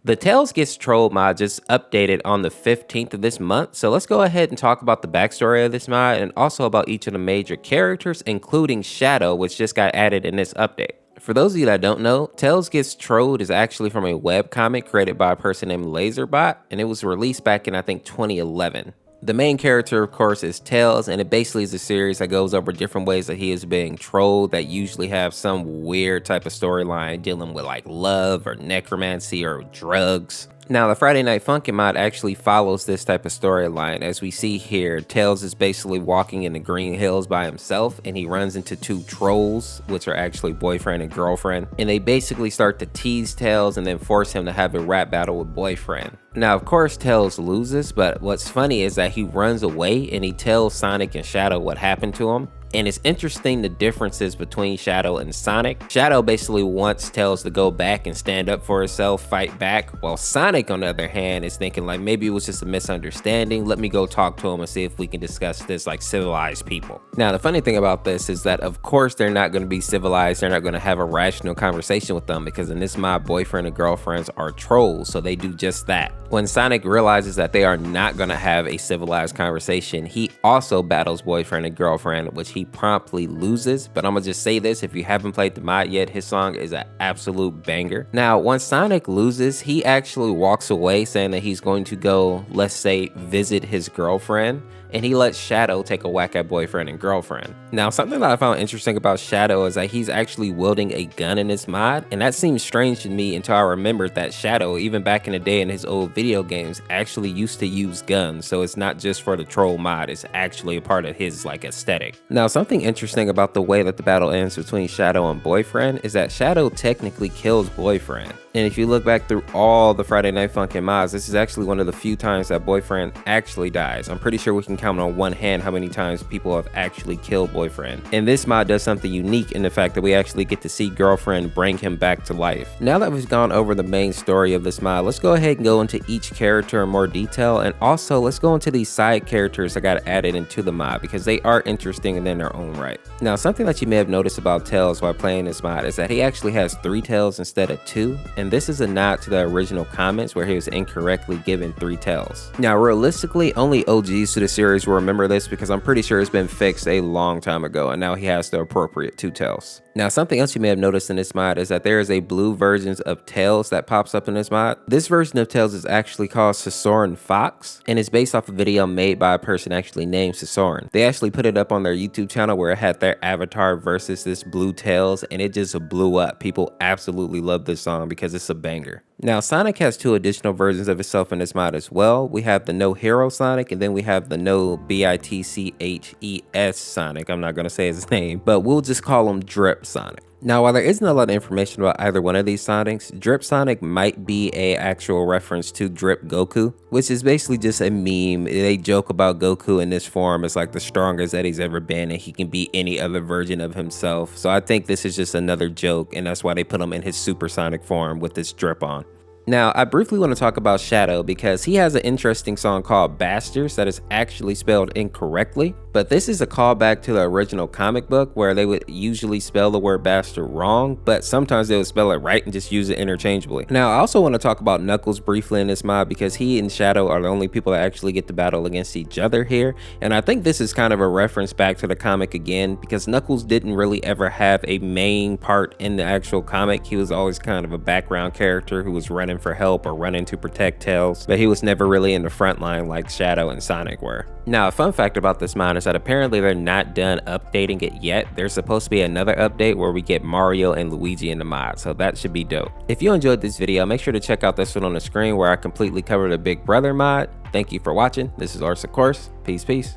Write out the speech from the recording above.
The Tails Gets Trolled mod just updated on the 15th of this month, so let's go ahead and talk about the backstory of this mod and also about each of the major characters, including Shadow, which just got added in this update. For those of you that don't know, Tails Gets Trolled is actually from a webcomic created by a person named Laserbot, and it was released back in, I think, 2011. The main character, of course, is Tails, and it basically is a series that goes over different ways that he is being trolled that usually have some weird type of storyline dealing with like love or necromancy or drugs. Now, the Friday Night Funkin' mod actually follows this type of storyline. As we see here, Tails is basically walking in the Green Hills by himself, and he runs into two trolls, which are actually boyfriend and girlfriend. And they basically start to tease Tails and then force him to have a rap battle with boyfriend. Now, of course, Tails loses, but what's funny is that he runs away and he tells Sonic and Shadow what happened to him. And it's interesting the differences between Shadow and Sonic. Shadow basically wants Tails to go back and stand up for himself, fight back, while Sonic, on the other hand, is thinking like, maybe it was just a misunderstanding. Let me go talk to him and see if we can discuss this like civilized people. Now, the funny thing about this is that, of course, they're not going to be civilized. They're not going to have a rational conversation with them because in this mod, boyfriend and girlfriends are trolls, so they do just that. When Sonic realizes that they are not going to have a civilized conversation, he also battles boyfriend and girlfriend, which he promptly loses. But I'm gonna just say this, if you haven't played the mod yet, his song is an absolute banger. Now, once Sonic loses, he actually walks away saying that he's going to go, let's say, visit his girlfriend, and he lets Shadow take a whack at boyfriend and girlfriend. Now, something that I found interesting about Shadow is that he's actually wielding a gun in this mod, and that seems strange to me until I remembered that Shadow, even back in the day in his old video games, actually used to use guns, so it's not just for the troll mod, it's actually a part of his like aesthetic. Now, something interesting about the way that the battle ends between Shadow and boyfriend is that Shadow technically kills boyfriend. And if you look back through all the Friday Night Funkin' mods, this is actually one of the few times that boyfriend actually dies. I'm pretty sure we can count on one hand how many times people have actually killed boyfriend. And this mod does something unique in the fact that we actually get to see girlfriend bring him back to life. Now that we've gone over the main story of this mod, let's go ahead and go into each character in more detail. And also, let's go into these side characters that got added into the mod because they are interesting in their own right. Now, something that you may have noticed about Tails while playing this mod is that he actually has 3 tails instead of 2. And this is a nod to the original comments where he was incorrectly given 3 tails. Now, realistically, only OGs to the series will remember this because I'm pretty sure it's been fixed a long time ago and now he has the appropriate 2 tails. Now, something else you may have noticed in this mod is that there is a blue version of Tails that pops up in this mod. This version of Tails is actually called Sarvente Facts, and it's based off a video made by a person actually named Sarvente. They actually put it up on their YouTube channel where it had their avatar versus this blue Tails, and it just blew up. People absolutely love this song because it's a banger. Now, Sonic has 2 additional versions of itself in this mod as well. We have the No Hero Sonic, and then we have the No Bitches Sonic. I'm not going to say his name, but we'll just call him Drip Sonic. Now, while there isn't a lot of information about either one of these Sonics, Drip Sonic might be a actual reference to Drip Goku, which is basically just a meme. They joke about Goku in this form as like the strongest that he's ever been, and he can be any other version of himself. So I think this is just another joke, and that's why they put him in his supersonic form with this drip on. Now, I briefly want to talk about Shadow because he has an interesting song called Bastards that is actually spelled incorrectly, but this is a callback to the original comic book where they would usually spell the word bastard wrong, but sometimes they would spell it right and just use it interchangeably. Now, I also want to talk about Knuckles briefly in this mod because he and Shadow are the only people that actually get to battle against each other here, and I think this is kind of a reference back to the comic again because Knuckles didn't really ever have a main part in the actual comic. He was always kind of a background character who was running for help or running to protect Tails, but he was never really in the front line like Shadow and Sonic were. Now, a fun fact about this mod is that apparently they're not done updating it yet. There's supposed to be another update where we get Mario and Luigi in the mod, so that should be dope. If you enjoyed this video, make sure to check out this one on the screen where I completely covered the Big Brother mod. Thank you for watching. This is Orseofkorse. Peace, peace.